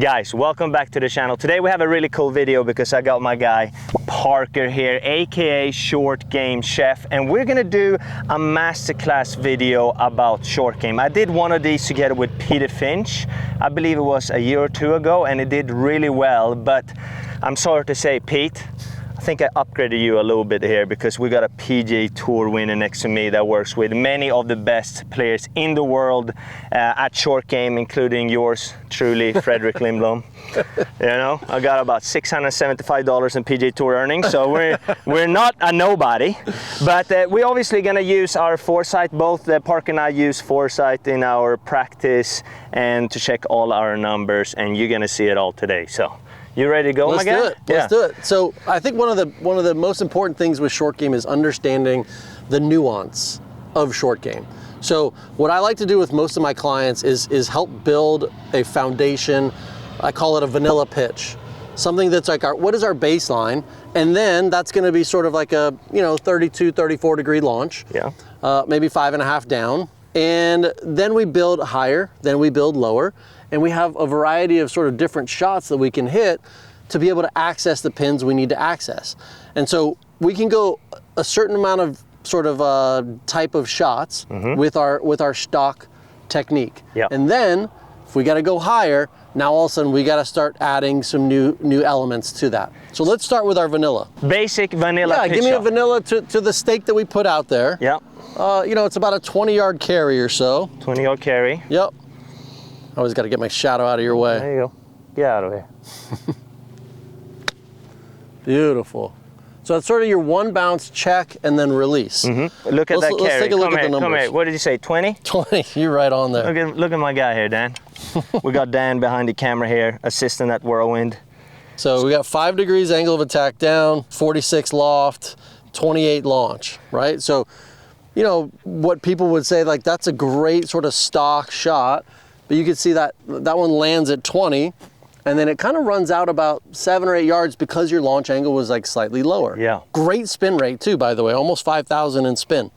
Guys, welcome back to the channel. Today we have a really cool video because I got my guy Parker here, aka Short Game Chef, and we're gonna do a masterclass video about short game. I did one of these together with Peter Finch, I believe it was a year or two ago, and it did really well, but I'm sorry to say, Pete, I think I upgraded you a little bit here because we got a PGA Tour winner next to me that works with many of the best players in the world at short game, including yours truly, Fredrik Lindblom. You know, I got about $675 in PGA Tour earnings, so we're not a nobody. But we're obviously gonna use our foresight. Both Parker and I use foresight in our practice and to check all our numbers, and you're gonna see it all today. So. You ready to go, my guy? Let's do it. So I think one of the most important things with short game is understanding the nuance of short game. So what I like to do with most of my clients is help build a foundation. I call it a vanilla pitch. Something that's like what is our baseline? And then that's gonna be sort of like a 32, 34 degree launch. Yeah. Maybe 5.5 down. And then we build higher, then we build lower. And we have a variety of sort of different shots that we can hit to be able to access the pins we need to access. And so we can go a certain amount of sort of type of shots with our stock technique. Yep. And then if we got to go higher, now all of a sudden we got to start adding some new elements to that. So let's start with our vanilla. Basic vanilla. Yeah, give me a vanilla to the stake that we put out there. Yeah. It's about a 20-yard carry or so. 20-yard carry. Yep. I always got to get my shadow out of your way. There you go. Get out of here. Beautiful. So it's sort of your one bounce, check, and then release. Look at that carry. Let's take a look at the numbers. Come here. What did you say, 20? 20. You're right on there. Look at my guy here, Dan. We got Dan behind the camera here, assistant at Whirlwind. So we got 5 degrees angle of attack down, 46 loft, 28 launch, right? So, what people would say, like, that's a great sort of stock shot. But you can see that one lands at 20, and then it kind of runs out about 7 or 8 yards because your launch angle was like slightly lower. Yeah. Great spin rate too, by the way, almost 5,000 in spin.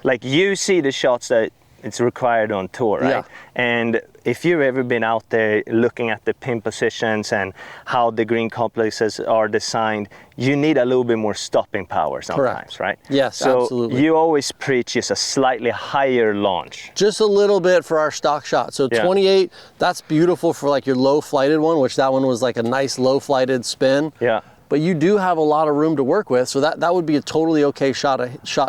Like you see the shots that it's required on tour, right? Yeah. And if you've ever been out there looking at the pin positions and how the green complexes are designed, you need a little bit more stopping power sometimes. Correct. Right? Yes, so absolutely. You always preach just a slightly higher launch. Just a little bit for our stock shot. So 28, that's beautiful for like your low flighted one, which that one was like a nice low flighted spin. Yeah. But you do have a lot of room to work with, so that would be a totally okay shot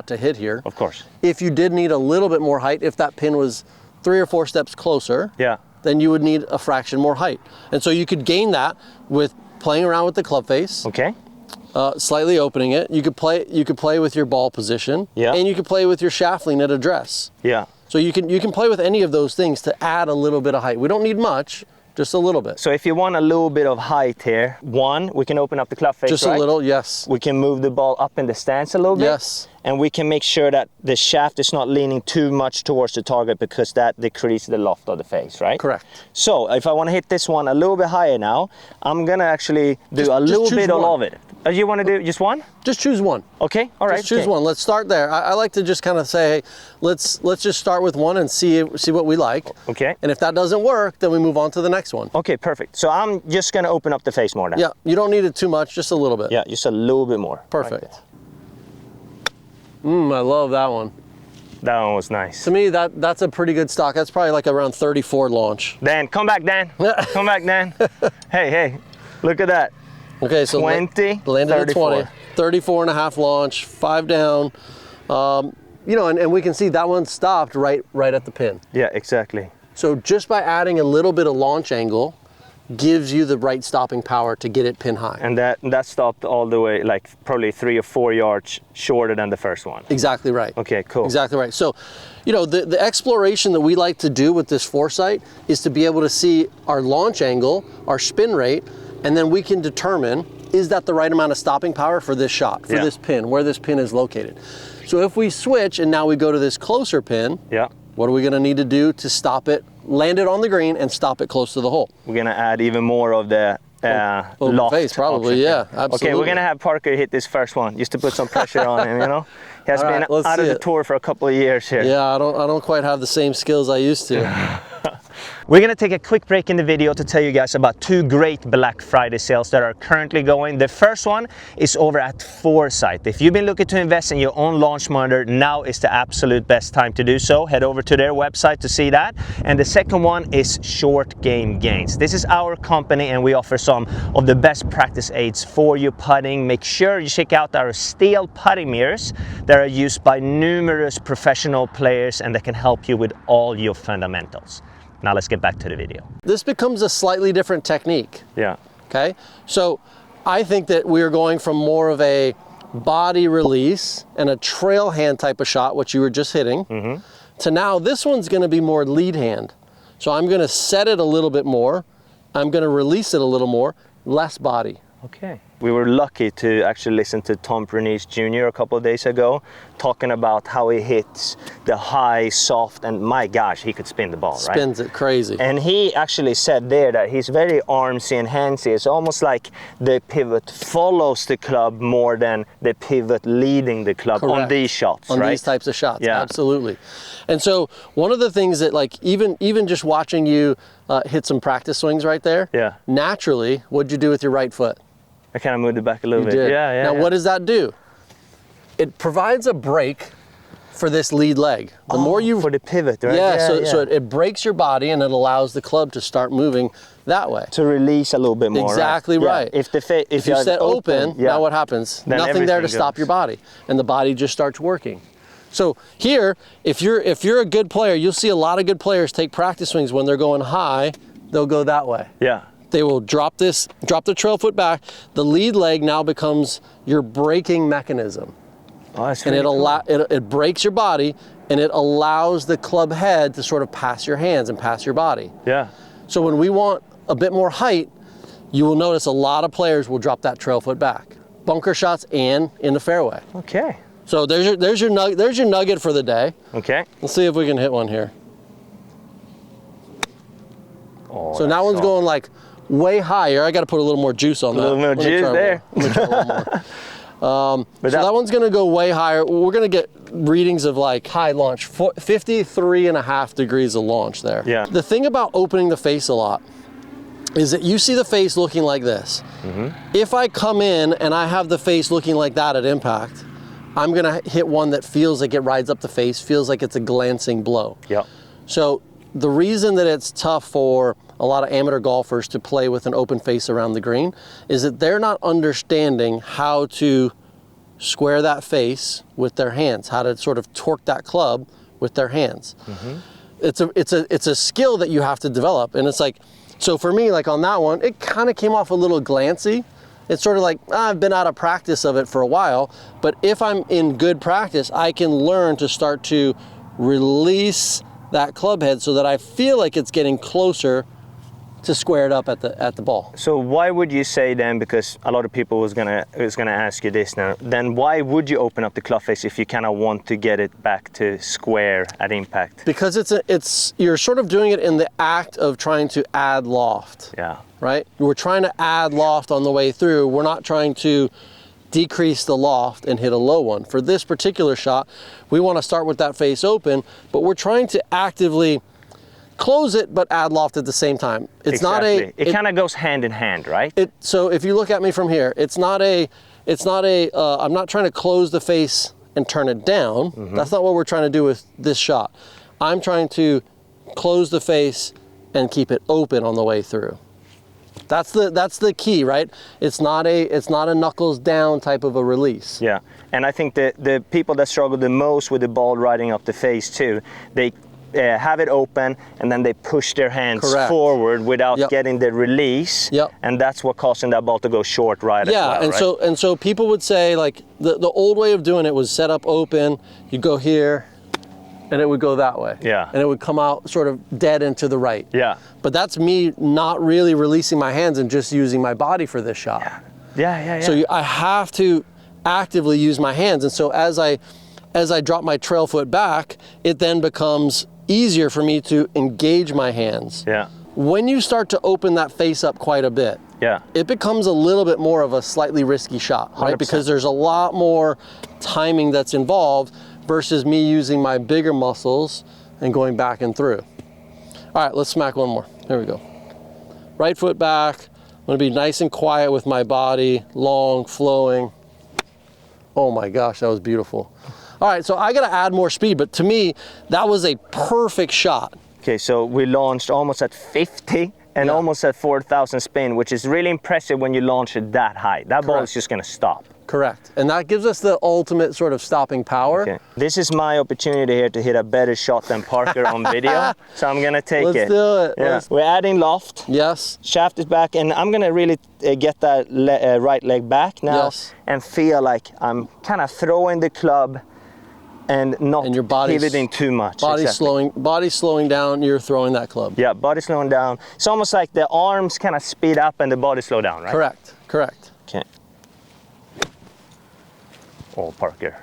to hit here. Of course. If you did need a little bit more height, if that pin was 3 or 4 steps closer, then you would need a fraction more height. And so you could gain that with playing around with the club face. Okay. Slightly opening it. You could play with your ball position. Yeah. And you could play with your shaft lean at address. Yeah. So you can play with any of those things to add a little bit of height. We don't need much. Just a little bit. So if you want a little bit of height here, we can open up the club face, just a little, yes. We can move the ball up in the stance a little bit. Yes. And we can make sure that the shaft is not leaning too much towards the target because that decreases the loft of the face, right? Correct. So if I want to hit this one a little bit higher now, I'm gonna actually do a little bit of all of it. You want to do just one? Just choose one. Okay, all right. Just choose one. Let's start there. I like to just kind of say, hey, let's just start with one and see what we like. Okay. And if that doesn't work, then we move on to the next one. Okay, perfect. So I'm just gonna open up the face more now. Yeah, you don't need it too much, just a little bit. Yeah, just a little bit more. Perfect. Like I love that one. That one was nice. To me, that's a pretty good stock. That's probably like around 34 launch. Dan, come back, Dan. Come back, Dan. Hey, look at that. Okay, so 20, landed 34. At 20, 34.5 launch, 5 down. And we can see that one stopped right at the pin. Yeah, exactly. So just by adding a little bit of launch angle gives you the right stopping power to get it pin high. And that stopped all the way, like probably 3 or 4 yards shorter than the first one. Exactly right. Okay, cool. Exactly right. So, the exploration that we like to do with this foresight is to be able to see our launch angle, our spin rate, and then we can determine, is that the right amount of stopping power for this shot, for this pin, where this pin is located. So if we switch and now we go to this closer pin, what are we gonna need to do to stop it, land it on the green and stop it close to the hole? We're gonna add even more of the loft face, probably, option. Yeah, absolutely. Okay, we're gonna have Parker hit this first one just to put some pressure on him, He has been out of the tour for a couple of years here. Yeah, I don't quite have the same skills I used to. We're gonna take a quick break in the video to tell you guys about 2 great Black Friday sales that are currently going. The first one is over at Foresight. If you've been looking to invest in your own launch monitor, now is the absolute best time to do so. Head over to their website to see that. And the second one is Short Game Gains. This is our company and we offer some of the best practice aids for you putting. Make sure you check out our steel putting mirrors that are used by numerous professional players and that can help you with all your fundamentals. Now let's get back to the video. This becomes a slightly different technique. Yeah. Okay, so I think that we're going from more of a body release and a trail hand type of shot, which you were just hitting, to now this one's gonna be more lead hand. So I'm gonna set it a little bit more, I'm gonna release it a little more, less body. Okay. We were lucky to actually listen to Tom Pernice Jr. a couple of days ago, talking about how he hits the high, soft, and my gosh, he could spin the ball, right? Spins it crazy. And he actually said there that he's very armsy and handsy. It's almost like the pivot follows the club more than the pivot leading the club. Correct. On these shots, on right? These types of shots, yeah. Absolutely. And so one of the things that, like, even just watching you hit some practice swings right there, yeah. Naturally, what'd you do with your right foot? I kind of moved it back a little bit. Did. Yeah. Now, what does that do? It provides a break for this lead leg. The more you for the pivot, right? Yeah, so it breaks your body and it allows the club to start moving that way. To release a little bit more. Exactly right. Yeah. If you set open, yeah. now what happens? Then nothing there to goes. stop your body, and the body just starts working. So here, if you're a good player, you'll see a lot of good players take practice swings when they're going high. They'll go that way. Yeah. They will drop the trail foot back. The lead leg now becomes your braking mechanism. Oh, that's and really it breaks your body, and it allows the club head to sort of pass your hands and pass your body. Yeah. So when we want a bit more height, you will notice a lot of players will drop that trail foot back. Bunker shots and in the fairway. Okay. So there's your nugget for the day. Okay. Let's see if we can hit one here. Oh, so that one's going like way higher. I got to put a little more juice on that. A little more juice there. Let me try a little more. So that one's going to go way higher. We're going to get readings of like high launch, 53.5 degrees of launch there. Yeah. The thing about opening the face a lot is that you see the face looking like this. If I come in and I have the face looking like that at impact, I'm going to hit one that feels like it rides up the face, feels like it's a glancing blow. Yeah. So the reason that it's tough for a lot of amateur golfers to play with an open face around the green is that they're not understanding how to square that face with their hands, how to sort of torque that club with their hands. It's a skill that you have to develop, and it's like, so for me, like on that one, it kind of came off a little glancy. It's sort of like, I've been out of practice of it for a while, but if I'm in good practice, I can learn to start to release that club head so that I feel like it's getting closer to square it up at the ball. So why would you say then, because a lot of people was gonna ask you this now, then why would you open up the club face if you kind of want to get it back to square at impact? Because you're sort of doing it in the act of trying to add loft. Yeah. Right? We're trying to add loft on the way through. We're not trying to decrease the loft and hit a low one. For this particular shot, we want to start with that face open, but we're trying to actively close it but add loft at the same time. It's exactly. not it kind of goes hand in hand, right? So if you look at me from here, I'm not trying to close the face and turn it down. That's not what we're trying to do with this shot. I'm trying to close the face and keep it open on the way through. That's the key, right? It's not a knuckles down type of a release. Yeah, and I think the people that struggle the most with the ball riding up the face too, they have it open and then they push their hands forward without getting the release, and that's what causing that ball to go short right as well, and right? so people would say, like, the old way of doing it was set up open, you go here, and it would go that way. Yeah. And it would come out sort of dead and to the right. Yeah. But that's me not really releasing my hands and just using my body for this shot. Yeah. So I have to actively use my hands. And so as I drop my trail foot back, it then becomes easier for me to engage my hands. Yeah. When you start to open that face up quite a bit, it becomes a little bit more of a slightly risky shot, right? 100%. Because there's a lot more timing that's involved versus me using my bigger muscles and going back and through. All right, let's smack one more. There we go. Right foot back. I'm gonna be nice and quiet with my body, long, flowing. Oh my gosh, that was beautiful. All right, so I gotta add more speed, but to me, that was a perfect shot. Okay, so we launched almost at 50 and almost at 4,000 spin, which is really impressive when you launch it that high. That ball is just gonna stop. Correct, and that gives us the ultimate sort of stopping power. Okay. This is my opportunity here to hit a better shot than Parker on video, so I'm gonna take it. Let's do it. Yeah. We're adding loft. Yes. Shaft is back, and I'm gonna really get that right leg back now and feel like I'm kind of throwing the club and not your pivoting too much. Body slowing down, you're throwing that club. Yeah, body slowing down. It's almost like the arms kind of speed up and the body slow down, right? Correct, correct. Okay. Oh, Parker.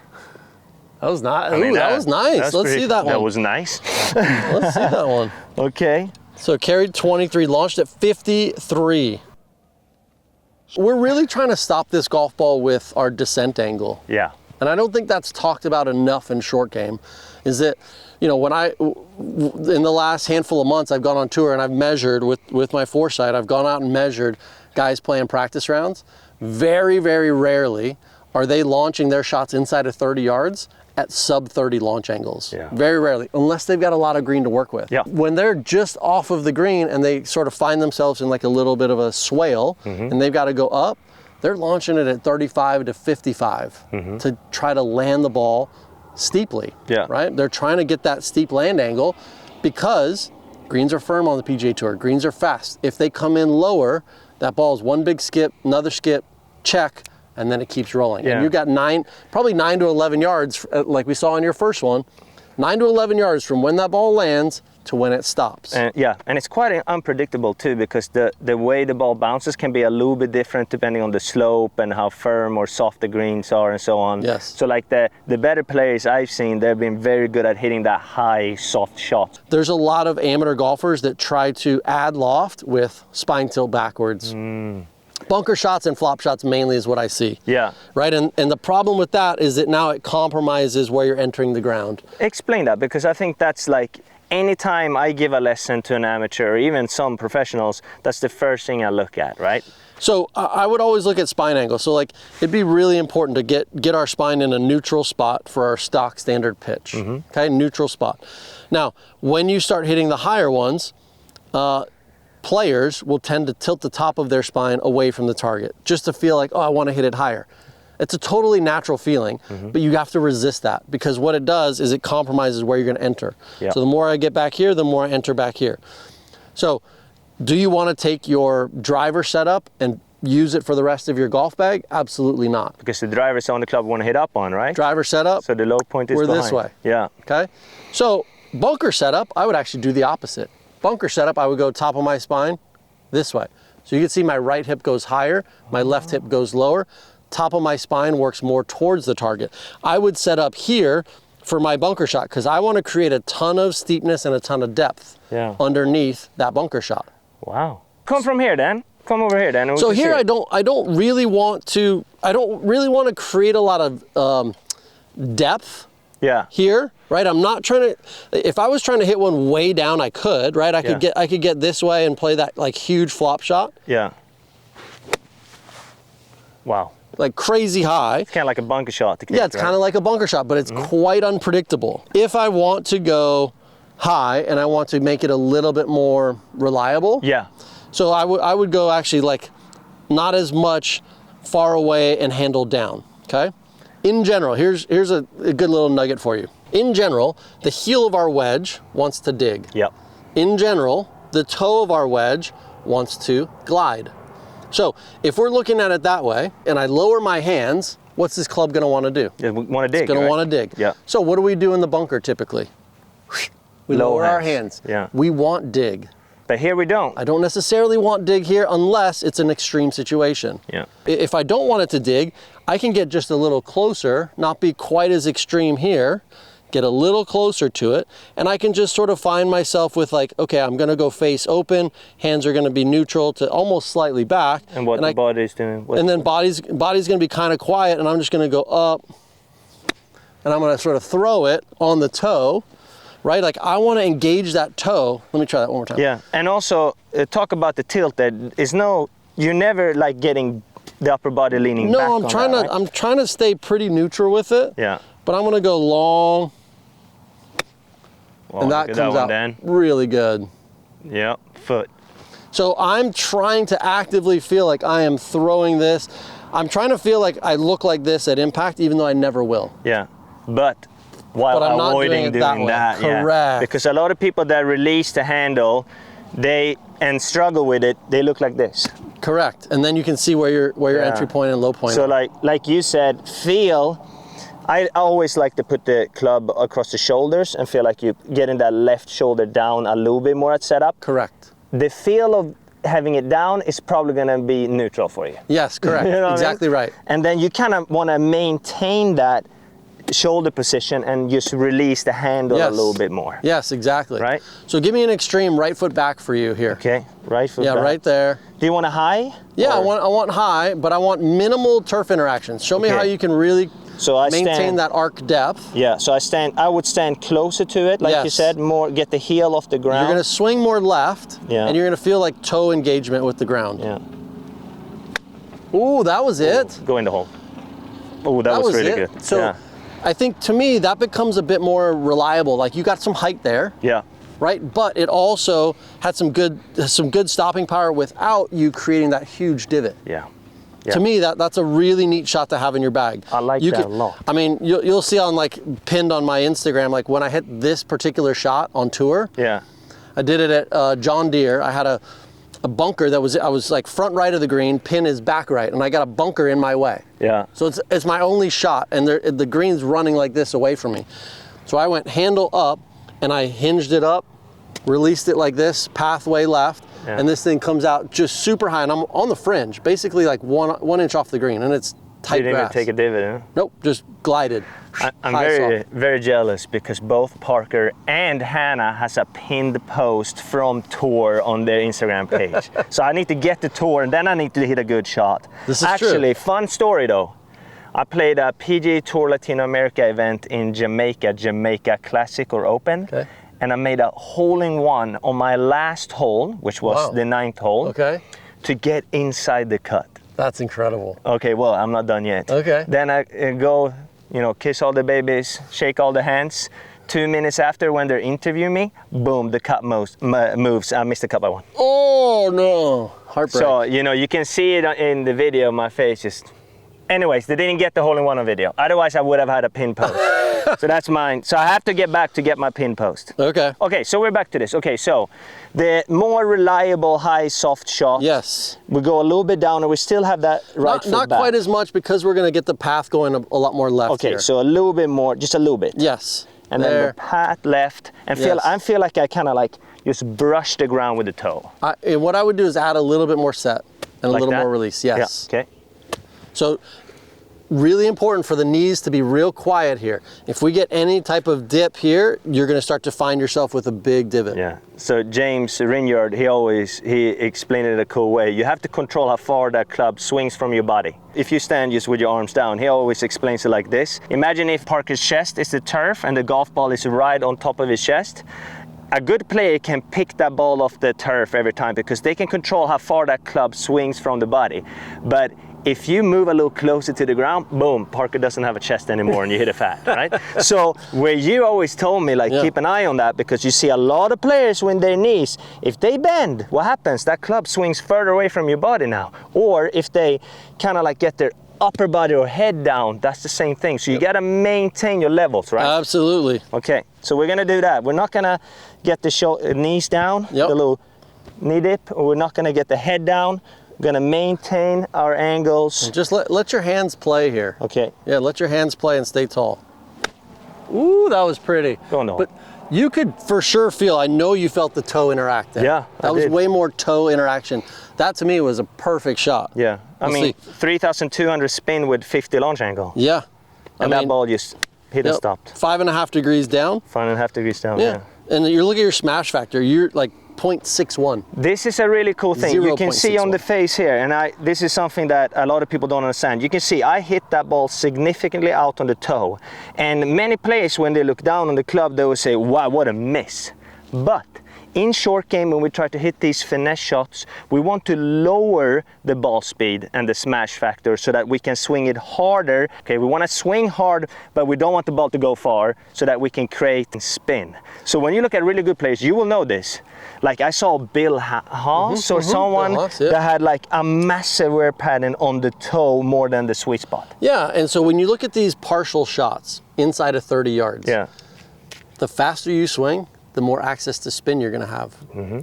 That was nice. That was nice. Let's see that one. That was nice. Let's see that one. Okay. So carried 23, launched at 53. We're really trying to stop this golf ball with our descent angle. Yeah. And I don't think that's talked about enough in short game, is that, you know, when in the last handful of months, I've gone on tour and I've measured with my foresight, I've gone out and measured guys playing practice rounds. Very, very rarely are they launching their shots inside of 30 yards at sub 30 launch angles. Yeah. Very rarely, unless they've got a lot of green to work with. Yeah. When they're just off of the green and they sort of find themselves in like a little bit of a swale and they've got to go up, they're launching it at 35 to 55 to try to land the ball steeply, right? They're trying to get that steep land angle because greens are firm on the PGA Tour. Greens are fast. If they come in lower, that ball is one big skip, another skip, check, and then it keeps rolling. And you've got probably 9 to 11 yards, like we saw in your first one, 9 to 11 yards from when that ball lands to when it stops. And it's quite unpredictable too, because the way the ball bounces can be a little bit different depending on the slope and how firm or soft the greens are and so on. Yes. So like the better players I've seen, they've been very good at hitting that high, soft shot. There's a lot of amateur golfers that try to add loft with spine tilt backwards. Bunker shots and flop shots mainly is what I see. Yeah. Right, and the problem with that is that now it compromises where you're entering the ground. Explain that, because I think that's like, anytime I give a lesson to an amateur or even some professionals, that's the first thing I look at, right? So I would always look at spine angle. So like, it'd be really important to get our spine in a neutral spot for our stock standard pitch. Okay, neutral spot. Now, when you start hitting the higher ones, players will tend to tilt the top of their spine away from the target just to feel like, oh, I want to hit it higher. It's a totally natural feeling, but you have to resist that, because what it does is it compromises where you're going to enter. So the more I get back here, the more I enter back here. So do you want to take your driver setup and use it for the rest of your golf bag? Absolutely not. Because the driver's on the club want to hit up on, right? Driver setup. So the low point is behind. We're this way. Yeah. Okay. So bunker setup, I would actually do the opposite. Bunker setup, I would go top of my spine this way. So you can see my right hip goes higher, my left hip goes lower. Top of my spine works more towards the target. I would set up here for my bunker shot because I want to create a ton of steepness and a ton of depth underneath that bunker shot. Wow. Come from here then. Come over here then. So here I don't really want to create a lot of depth. Here, right? I'm not trying to. If I was trying to hit one way down, I could, right? I could get this way and play that like huge flop shot. Yeah. Wow. Like crazy high. It's kind of like a bunker shot. Yeah, it's kind of like a bunker shot, but it's quite unpredictable. If I want to go high and I want to make it a little bit more reliable. Yeah. So I would go actually like not as much far away and handle down. Okay. In general, here's a good little nugget for you. In general, the heel of our wedge wants to dig. Yep. In general, the toe of our wedge wants to glide. So if we're looking at it that way, and I lower my hands, what's this club going to want to do? Yeah, we want to dig. It's going to want to dig. Yeah. So what do we do in the bunker typically? We lower our hands. Yeah. We want dig. But here we don't. I don't necessarily want dig here unless it's an extreme situation. Yeah. If I don't want it to dig, I can get just a little closer, not be quite as extreme here, get a little closer to it, and I can just sort of find myself with like, okay, I'm gonna go face open, hands are gonna be neutral to almost slightly back. And what the body's doing. And then body's gonna be kind of quiet, and I'm just gonna go up, and I'm gonna sort of throw it on the toe, right? Like I want to engage that toe. Let me try that one more time. Yeah, and also talk about the tilt. You're never like getting the upper body leaning back. No, right? I'm trying to stay pretty neutral with it. Yeah. But I'm gonna go long. Well, and that comes out then. really good. Yeah, foot. So I'm trying to actively feel like I am throwing this. I'm trying to feel like I look like this at impact, even though I never will. Yeah, but while I'm not avoiding doing that. Correct. Yeah. Because a lot of people that release the handle, and struggle with it, they look like this. Correct. And then you can see where your entry point and low point so are. like you said, I always like to put the club across the shoulders and feel like you getting that left shoulder down a little bit more at setup. Correct. The feel of having it down is probably going to be neutral for you. Yes, correct. You know exactly what I mean? right. And then you kind of want to maintain that shoulder position and just release the handle a little bit more. Yes, exactly. Right? So give me an extreme right foot back for you here. Okay, right foot back. Yeah, right there. Do you want a high? Yeah, I want high, but I want minimal turf interactions. Show me how you can really maintain that arc depth. Yeah, so I would stand closer to it, like you said, more, get the heel off the ground. You're gonna swing more left, and you're gonna feel like toe engagement with the ground. Yeah. Ooh, that was it. Go in the hole. Ooh, that was really good. So I think to me, that becomes a bit more reliable. Like you got some height there. Yeah. Right, but it also had some good stopping power without you creating that huge divot. Yeah. To me, that's a really neat shot to have in your bag. I like that a lot. I mean, you'll see on pinned on my Instagram, like when I hit this particular shot on tour. Yeah. I did it at John Deere. I had a bunker I was like front right of the green, pin is back right, and I got a bunker in my way. Yeah. So it's my only shot, and the green's running like this away from me. So I went handle up, and I hinged it up, released it like this, pathway left, and this thing comes out just super high, and I'm on the fringe, basically like one inch off the green, and it's tight You didn't grass. even take a divot, huh? Nope, just glided. I'm very jealous because both Parker and Hannah has a pinned post from tour on their Instagram page. So I need to get the tour, and then I need to hit a good shot. This is Actually, true. fun story though. I played a PGA Tour Latino America event in Jamaica Classic or Open. Okay. And I made a hole-in-one on my last hole, which was the 9th hole, to get inside the cut. That's incredible. Okay, well, I'm not done yet. Okay. Then I go, kiss all the babies, shake all the hands. 2 minutes after, when they're interviewing me, boom, the cut moves. I missed the cut by one. Oh, no. Heartbreak. So, you can see it in the video, my face just... Anyways, they didn't get the hole-in-one on video. Otherwise, I would have had a pin post. So that's mine. So I have to get back to get my pin post. Okay. Okay, so we're back to this. Okay, so the more reliable high soft shot. Yes. We go a little bit down, and we still have that right foot Not back. quite as much because we're going to get the path going a lot more left. Okay, here. so a little bit more, just a little bit. Yes. And then the path left, and I feel like I kind of like just brush the ground with the toe. What I would do is add a little bit more set and Like a little that? more release. Yes. Yeah. Okay. So really important for the knees to be real quiet here. If we get any type of dip here, you're going to start to find yourself with a big divot. Yeah. So James Rinyard, he explained it a cool way. You have to control how far that club swings from your body. If you stand just with your arms down, he always explains it like this. Imagine if Parker's chest is the turf and the golf ball is right on top of his chest. A good player can pick that ball off the turf every time because they can control how far that club swings from the body. But if you move a little closer to the ground, boom, Parker doesn't have a chest anymore and you hit a fat, right? So where you always told me, keep an eye on that because you see a lot of players with their knees, if they bend, what happens? That club swings further away from your body now. Or if they kind of get their upper body or head down, that's the same thing. So you got to maintain your levels, right? Absolutely. Okay, so we're going to do that. We're not going to get the knees down, the little knee dip, or we're not going to get the head down. We're gonna maintain our angles. And just let your hands play here. Okay. Yeah, let your hands play and stay tall. Ooh, that was pretty. Oh no. But you could for sure feel, I know you felt the toe interact there. Yeah, that was way more toe interaction. That to me was a perfect shot. Yeah, I mean, 3,200 spin with 50 launch angle. Yeah. And that ball just hit and stopped. 5.5 degrees down. 5.5 degrees down, yeah. And you look at your smash factor, you're like 0.61. This is a really cool thing. You can see on the 0.61. face here, and this is something that a lot of people don't understand. You can see I hit that ball significantly out on the toe. And many players, when they look down on the club, they will say, wow, what a miss. But in short game, when we try to hit these finesse shots, we want to lower the ball speed and the smash factor so that we can swing it harder. Okay, we want to swing hard, but we don't want the ball to go far so that we can create and spin. So when you look at really good players, you will know this. Like I saw Bill Haas or someone that had like a massive wear pattern on the toe more than the sweet spot. Yeah, and so when you look at these partial shots inside of 30 yards, the faster you swing, the more access to spin you're going to have.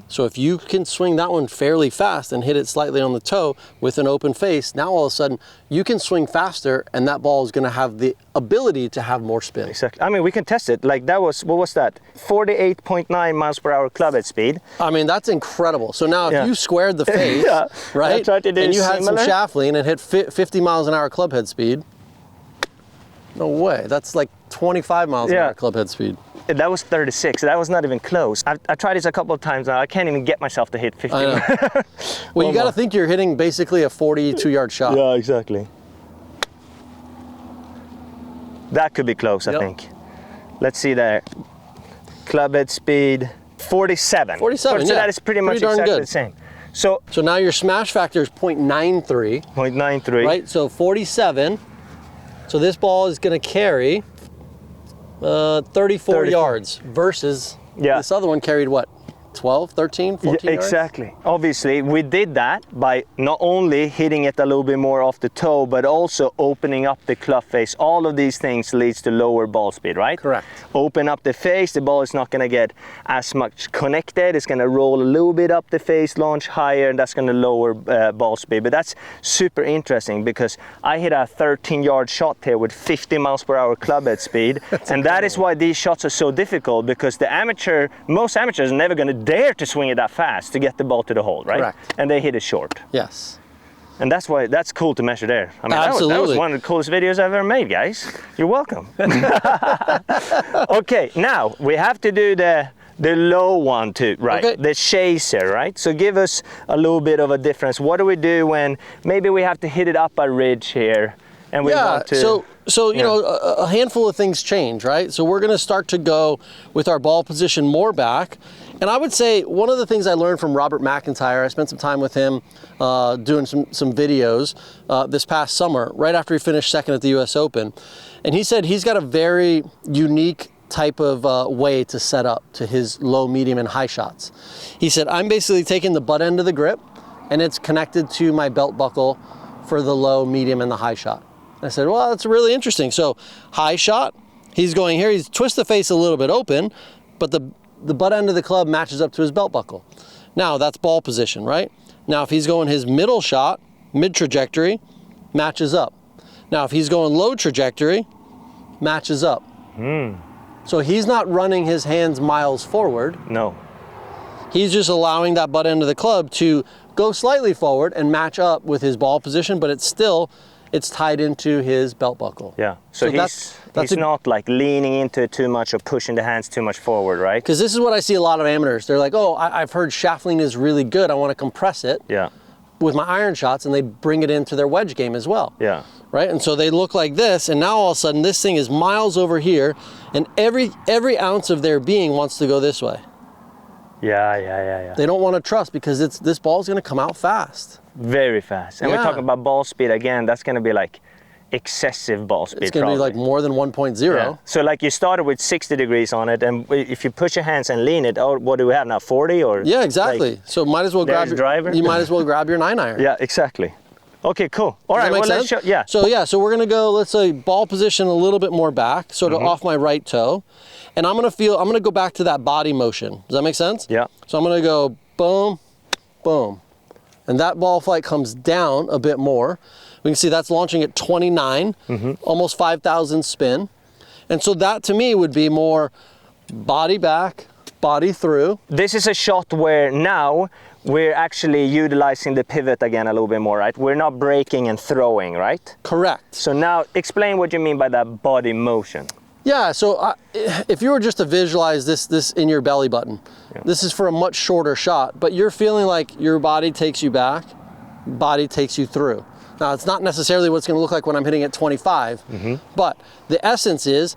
So if you can swing that one fairly fast and hit it slightly on the toe with an open face, now all of a sudden you can swing faster and that ball is going to have the ability to have more spin. Exactly. I mean, we can test it. Like that was, what was that? 48.9 miles per hour club head speed. I mean, that's incredible. So now if you squared the face, right, and you had some shaft lean and hit 50 miles an hour club head speed, no way. That's like 25 miles an hour club head speed. That was 36. That was not even close. I tried this a couple of times now. I can't even get myself to hit 50. Well, you got to think you're hitting basically a 42-yard shot. Yeah, exactly. That could be close, I think. Let's see there. Club head speed, 47. 47, so that is pretty much exactly the same. So now your smash factor is 0.93. 0.93. Right, so 47. So this ball is going to carry 34 yards versus this other one carried what? 12, 13, 14 yards? Exactly. Obviously, we did that by not only hitting it a little bit more off the toe, but also opening up the club face. All of these things leads to lower ball speed, right? Correct. Open up the face, the ball is not going to get as much connected. It's going to roll a little bit up the face, launch higher, and that's going to lower ball speed. But that's super interesting because I hit a 13-yard shot here with 50 miles per hour club head speed. And that is why these shots are so difficult, because most amateurs are never going to dare to swing it that fast to get the ball to the hole, right? Correct. And they hit it short. Yes. And that's why that's cool to measure there. I mean, absolutely. That was one of the coolest videos I've ever made, guys. You're welcome. Okay, now we have to do the low one too, right? Okay. The chaser, right? So give us a little bit of a difference. What do we do when maybe we have to hit it up a ridge here and we want to... So you know, a handful of things change, right? So we're going to start to go with our ball position more back. And I would say one of the things I learned from Robert McIntyre, I spent some time with him doing some videos this past summer, right after he finished second at the US Open. And he said he's got a very unique type of way to set up to his low, medium, and high shots. He said, I'm basically taking the butt end of the grip and it's connected to my belt buckle for the low, medium, and the high shot. I said, well, that's really interesting. So high shot, he's going here, he's twist the face a little bit open, but the butt end of the club matches up to his belt buckle. Now that's ball position, right? Now if he's going his middle shot, mid trajectory, matches up. Now if he's going low trajectory, matches up. So he's not running his hands miles forward. No. He's just allowing that butt end of the club to go slightly forward and match up with his ball position, but it's tied into his belt buckle. Yeah, so he's not like leaning into it too much or pushing the hands too much forward, right? Because this is what I see a lot of amateurs. They're like, oh, I've heard shaft lean is really good. I want to compress it with my iron shots, and they bring it into their wedge game as well. Yeah. Right, and so they look like this, and now all of a sudden this thing is miles over here, and every ounce of their being wants to go this way. Yeah. They don't want to trust because this ball is going to come out fast. Very fast. And we're talking about ball speed again. That's going to be like excessive ball speed. It's going to be like more than 1.0. Yeah. So like you started with 60 degrees on it, and if you push your hands and lean it, oh, what do we have now? 40 or? Yeah, exactly. Like, so might as well grab your driver. You might as well grab your 9-iron. Yeah, exactly. Okay, cool. All right, well, let's show, So we're gonna go, let's say, ball position a little bit more back, sort of off my right toe. And I'm gonna go back to that body motion. Does that make sense? Yeah. So I'm gonna go boom, boom. And that ball flight comes down a bit more. We can see that's launching at 29, almost 5,000 spin. And so that to me would be more body back, body through. This is a shot where now we're actually utilizing the pivot again a little bit more, right? We're not braking and throwing, right? Correct. So now explain what you mean by that body motion. Yeah, so if you were just to visualize this in your belly button, this is for a much shorter shot, but you're feeling like your body takes you back, body takes you through. Now, it's not necessarily what it's going to look like when I'm hitting at 25, but the essence is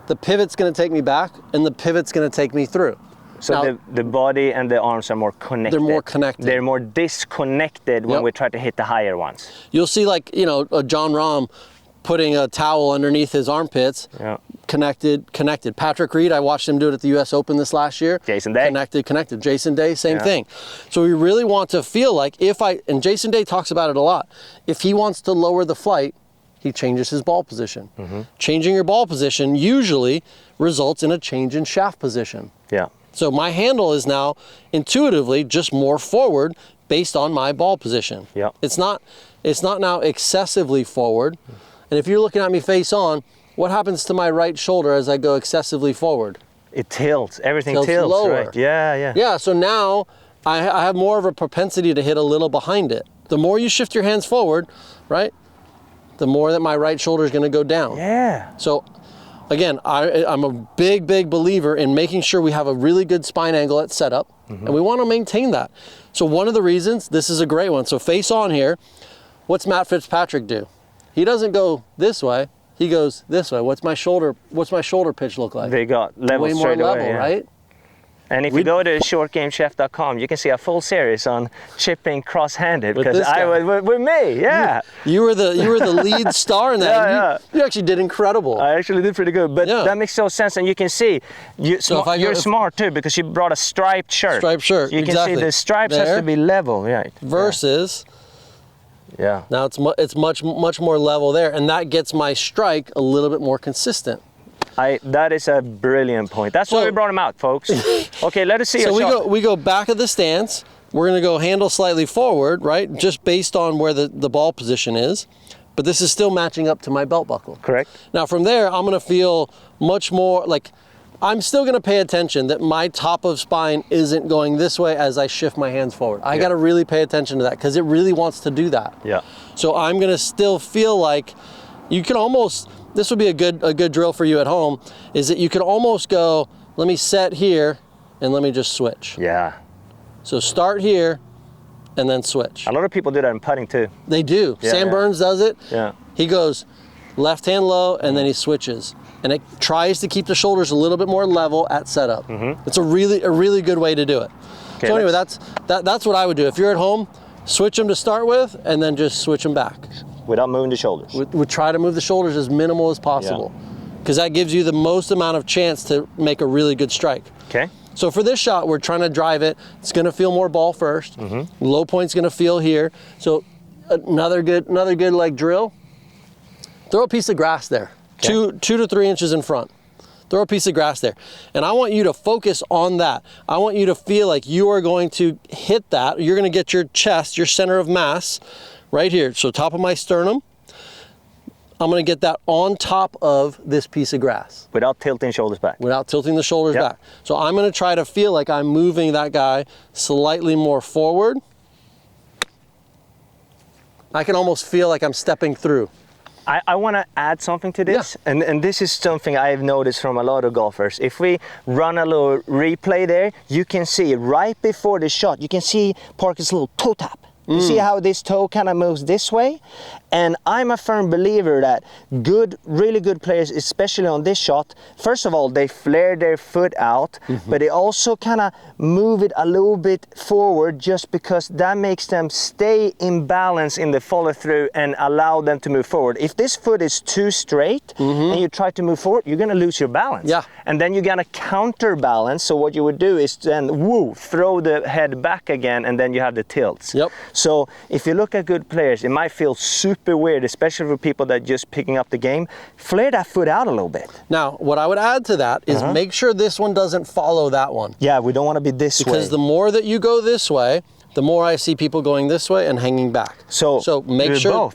the pivot's going to take me back and the pivot's going to take me through. So now, the body and the arms are more connected. They're more connected. They're more disconnected when we try to hit the higher ones. You'll see, like, you know, John Rahm putting a towel underneath his armpits, connected. Patrick Reed, I watched him do it at the US Open this last year. Jason Day. Connected. Jason Day, same thing. So we really want to feel like and Jason Day talks about it a lot, if he wants to lower the flight, he changes his ball position. Changing your ball position usually results in a change in shaft position. Yeah. So my handle is now intuitively just more forward based on my ball position. Yeah. It's not now excessively forward. And if you're looking at me face on, what happens to my right shoulder as I go excessively forward? It tilts. Everything tilts lower. right? Yeah. Yeah, so now I have more of a propensity to hit a little behind it. The more you shift your hands forward, right, the more that my right shoulder is going to go down. Yeah. So again, I'm a big believer in making sure we have a really good spine angle at setup, and we want to maintain that. So one of the reasons, this is a great one. So face on here, what's Matt Fitzpatrick do? He doesn't go this way, he goes this way. What's my shoulder pitch look like? They got level way more straight level, away, right? And if you go to shortgamechef.com, you can see a full series on chipping cross-handed, because I was with me, You were the lead star in that. You actually did incredible. I actually did pretty good, but that makes so sense, and you can see you're smart too, because you brought a striped shirt. Striped shirt. You can see the stripes has to be level, right? Versus. Yeah. Now it's much more level there, and that gets my strike a little bit more consistent. That is a brilliant point. That's why we brought him out, folks. Okay, let us see your shot. So we go back of the stance. We're going to go handle slightly forward, right? Just based on where the ball position is. But this is still matching up to my belt buckle. Correct. Now from there, I'm going to feel much more like I'm still going to pay attention that my top of spine isn't going this way as I shift my hands forward. I got to really pay attention to that because it really wants to do that. Yeah. So I'm going to still feel like you can almost, this would be a good drill for you at home, is that you could almost go, let me set here and let me just switch. Yeah. So start here and then switch. A lot of people do that in putting too. They do. Sam Burns does it. Yeah. He goes left hand low and then he switches. And it tries to keep the shoulders a little bit more level at setup. It's a really good way to do it. Okay, so anyway, that's what I would do. If you're at home, switch them to start with and then just switch them back. Without moving the shoulders. We try to move the shoulders as minimal as possible, because that gives you the most amount of chance to make a really good strike. Okay. So for this shot, we're trying to drive it. It's going to feel more ball first. Low point's going to feel here. So another good like drill. Throw a piece of grass there, 2 to 3 inches in front. Throw a piece of grass there. And I want you to focus on that. I want you to feel like you are going to hit that. You're going to get your chest, your center of mass, right here. So top of my sternum, I'm going to get that on top of this piece of grass. Without tilting shoulders back. Without tilting the shoulders back. So I'm going to try to feel like I'm moving that guy slightly more forward. I can almost feel like I'm stepping through. I want to add something to this, and this is something I've noticed from a lot of golfers. If we run a little replay there, you can see right before the shot, you can see Parker's little toe tap. You see how this toe kind of moves this way? And I'm a firm believer that really good players, especially on this shot, first of all, they flare their foot out, but they also kind of move it a little bit forward, just because that makes them stay in balance in the follow through and allow them to move forward. If this foot is too straight and you try to move forward, you're going to lose your balance. Yeah. And then you're going to counterbalance. So what you would do is then throw the head back again, and then you have the tilts. Yep. So if you look at good players, it might feel super weird, especially for people that are just picking up the game. Flare that foot out a little bit. Now, what I would add to that is make sure this one doesn't follow that one. Yeah, we don't want to be this way. Because the more that you go this way, the more I see people going this way and hanging back. So make sure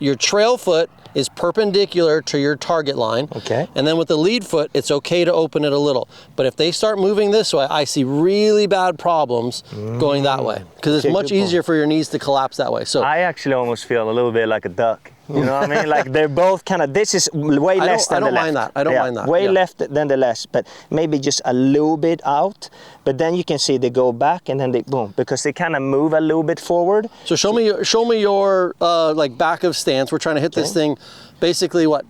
your trail foot is perpendicular to your target line. Okay. And then with the lead foot, it's okay to open it a little. But if they start moving this way, I see really bad problems going that way, because it's much easier for your knees to collapse that way. So I actually almost feel a little bit like a duck. You know what I mean? Like they're both kind of, this is way less than the left. Mind that. I don't mind that. Way left than the left, but maybe just a little bit out. But then you can see they go back and then they boom, because they kind of move a little bit forward. So show me your like back of stance. We're trying to hit this thing basically what,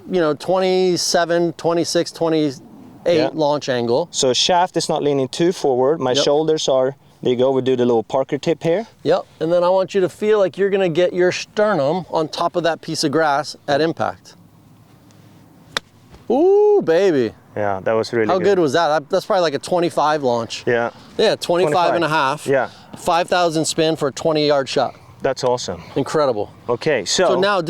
27, 26, 28 launch angle. So shaft is not leaning too forward. My shoulders are, there you go, we do the little Parker tip here. Yep, and then I want you to feel like you're gonna get your sternum on top of that piece of grass at impact. Ooh, baby. Yeah, that was really good. How good was that? That's probably like a 25 launch. Yeah. Yeah, 25 and a half. Yeah. 5,000 spin for a 20-yard shot. That's awesome. Incredible. Okay, so now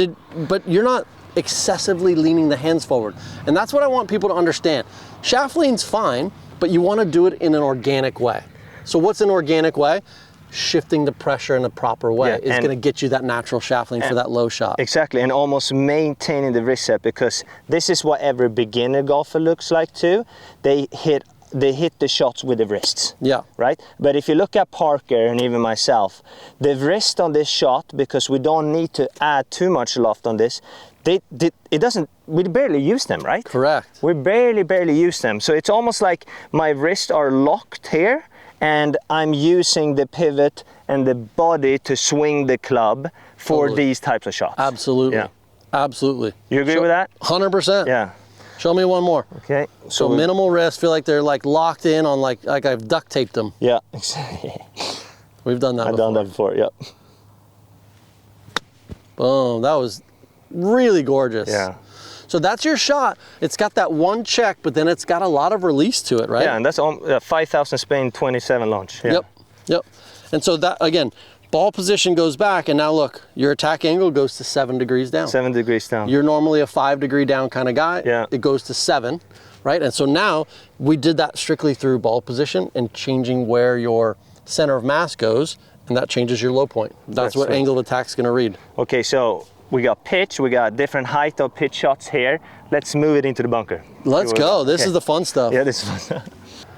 but you're not excessively leaning the hands forward. And that's what I want people to understand. Shaft lean's fine, but you want to do it in an organic way. So what's an organic way? Shifting the pressure in the proper way is going to get you that natural shaft lean for that low shot. Exactly, and almost maintaining the wrist set, because this is what every beginner golfer looks like too. They hit the shots with the wrists. Yeah. Right? But if you look at Parker and even myself, the wrist on this shot, because we don't need to add too much loft on this, we barely use them, right? Correct. We barely use them. So it's almost like my wrists are locked here, and I'm using the pivot and the body to swing the club for these types of shots. Absolutely. Yeah. Absolutely. You agree with that? 100%. Yeah. Show me one more. Okay. So minimal wrist, feel like they're like locked in on like I've duct taped them. Yeah. We've done that before. I've done that before, yep. Boom, that was really gorgeous. Yeah. So that's your shot. It's got that one check, but then it's got a lot of release to it, right? Yeah, and that's 5,000 spin, 27 launch. Yeah. Yep. And so that, again, ball position goes back, and now look, your attack angle goes to 7 degrees down. 7 degrees down. You're normally a 5 degree down kind of guy. Yeah. It goes to 7, right? And so now we did that strictly through ball position and changing where your center of mass goes, and that changes your low point. That's what angle of attack's gonna read. Okay, so we got pitch, we got different height of pitch shots here. Let's move it into the bunker. Let's go. This is the fun stuff. Yeah, this is fun stuff.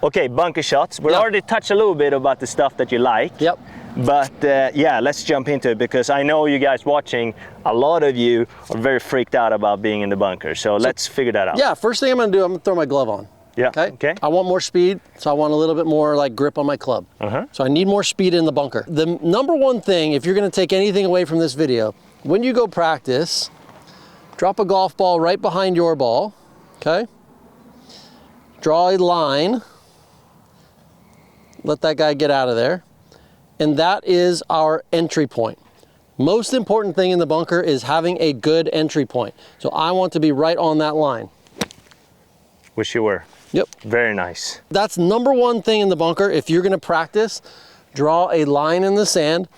Okay, bunker shots. We already touched a little bit about the stuff that you like. Yep. But yeah, let's jump into it, because I know you guys watching, a lot of you are very freaked out about being in the bunker. So let's figure that out. Yeah, first thing I'm gonna do, I'm gonna throw my glove on. Yeah, okay. I want more speed, so I want a little bit more like grip on my club. So I need more speed in the bunker. The number one thing, if you're gonna take anything away from this video, when you go practice, drop a golf ball right behind your ball, okay? Draw a line, let that guy get out of there, and that is our entry point. Most important thing in the bunker is having a good entry point. So I want to be right on that line. Wish you were. Yep. Very nice. That's number one thing in the bunker. If you're gonna practice, draw a line in the sand,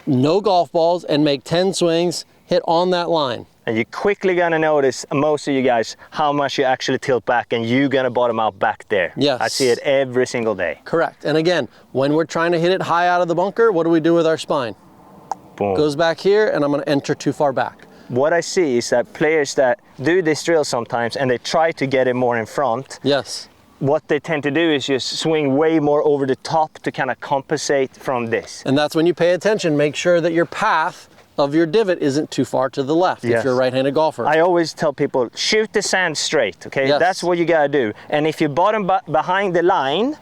no golf balls, and make 10 swings, hit on that line. And you're quickly gonna notice, most of you guys, how much you actually tilt back, and you're gonna bottom out back there. Yes. I see it every single day. Correct. And again, when we're trying to hit it high out of the bunker, what do we do with our spine? Boom. Goes back here, and I'm gonna enter too far back. What I see is that players that do this drill sometimes, and they try to get it more in front. Yes. What they tend to do is just swing way more over the top to kind of compensate from this. And that's when you pay attention. Make sure that your path of your divot isn't too far to the left if you're a right-handed golfer. I always tell people, shoot the sand straight, okay? Yes. That's what you gotta do. And if you bottom behind the line,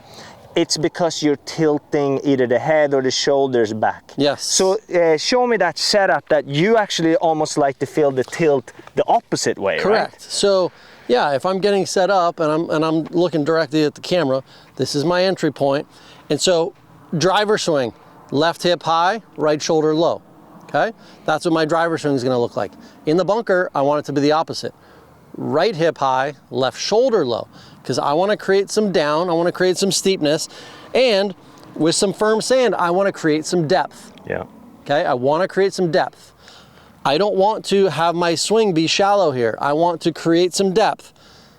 it's because you're tilting either the head or the shoulders back. Yes. So show me that setup that you actually almost like to feel the tilt the opposite way, Correct. Right? So yeah, if I'm getting set up and I'm looking directly at the camera, this is my entry point. And so driver swing, left hip high, right shoulder low. Okay? That's what my driver swing is going to look like. In the bunker, I want it to be the opposite. Right hip high, left shoulder low, because I want to create some down, I want to create some steepness, and with some firm sand, I want to create some depth. Yeah. Okay? I want to create some depth. I don't want to have my swing be shallow here. I want to create some depth.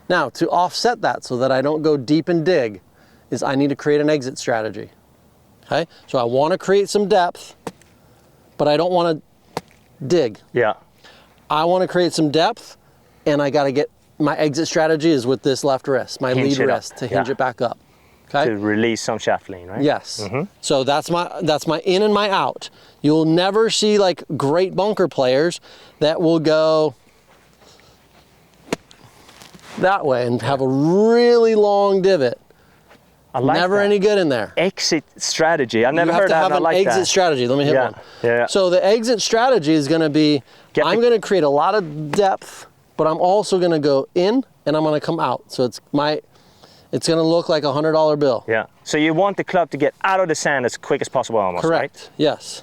Now, to offset that so that I don't go deep and dig, is I need to create an exit strategy. Okay? So I want to create some depth, but I don't want to dig. Yeah. I want to create some depth, and I got to get, my exit strategy is with this left wrist, my lead wrist, to hinge it back up. Okay. To release some shaft lean, right? Yes. So that's my in and my out. You'll never see like great bunker players that will go that way and have a really long divot. I like Never that. any good in there. Exit strategy. I've never heard You have to have an exit that. strategy. Let me hit one. Yeah. So the exit strategy is going to be, I'm going to create a lot of depth, but I'm also going to go in and I'm going to come out. So it's going to look like a $100 bill. Yeah. So you want the club to get out of the sand as quick as possible, almost. Correct. Right? Yes.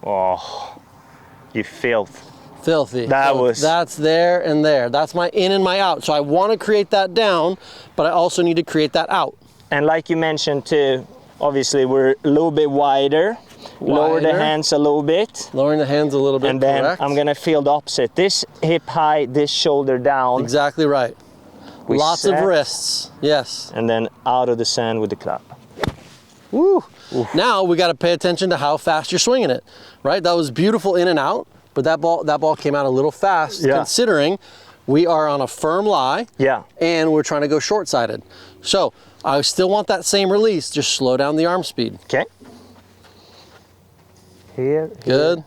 Oh, you filth. Filthy. That's there and there. That's my in and my out. So I want to create that down, but I also need to create that out. And like you mentioned too, obviously we're a little bit wider. Lower the hands a little bit. Lowering the hands a little bit. And then correct. I'm gonna feel the opposite. This hip high, this shoulder down. Exactly right. Lots of wrists. Yes. And then out of the sand with the club. Woo. Oof. Now we got to pay attention to how fast you're swinging it. Right? That was beautiful in and out. But that ball came out a little fast, considering we are on a firm lie, and we're trying to go short-sided. So I still want that same release, just slow down the arm speed. Okay. Here. Good.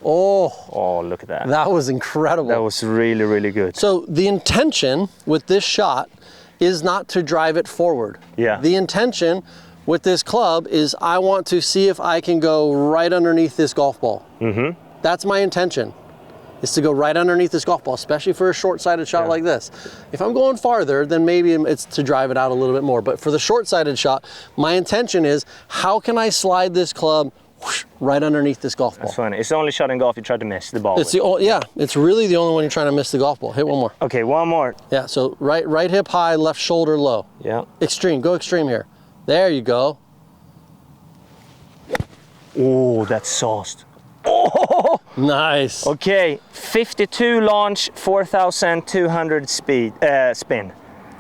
Oh, look at that. That was incredible. That was really, really good. So the intention with this shot is not to drive it forward. Yeah. The intention with this club is I want to see if I can go right underneath this golf ball. That's my intention, is to go right underneath this golf ball, especially for a short-sided shot like this. If I'm going farther, then maybe it's to drive it out a little bit more. But for the short-sided shot, my intention is how can I slide this club right underneath this golf ball. That's funny. It's the only shot in golf you try to miss the ball It's with. it's really the only one you're trying to miss the golf ball. Hit one more. Okay, one more. Yeah, so right hip high, left shoulder low. Yeah. Extreme, go extreme here. There you go. Oh, that's sauced. Oh! Nice. Okay, 52 launch, 4,200 speed spin.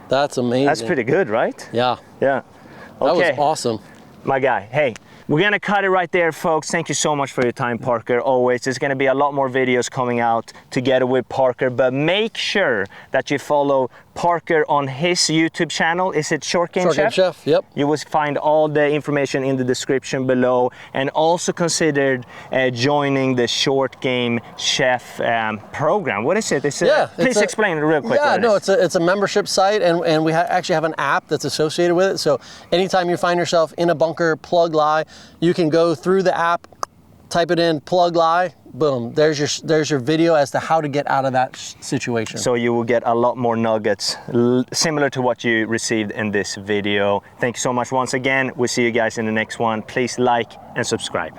That's amazing. That's pretty good, right? Yeah. Yeah. That Okay. was awesome. My guy, hey, we're gonna cut it right there, folks. Thank you so much for your time, Parker. Always, there's gonna be a lot more videos coming out together with Parker, but make sure that you follow Parker on his YouTube channel. Is it Short Game Chef? Short Game Chef, yep. You will find all the information in the description below, and also consider joining the Short Game Chef program. What is it? Please explain it real quick. Yeah, no, it's a membership site, and we actually have an app that's associated with it. So anytime you find yourself in a bunker, plug lie, you can go through the app, type it in, plug lie, boom, there's your video as to how to get out of that situation. So you will get a lot more nuggets similar to what you received in this video. Thank you so much once again. We'll see you guys in the next one. Please like and subscribe.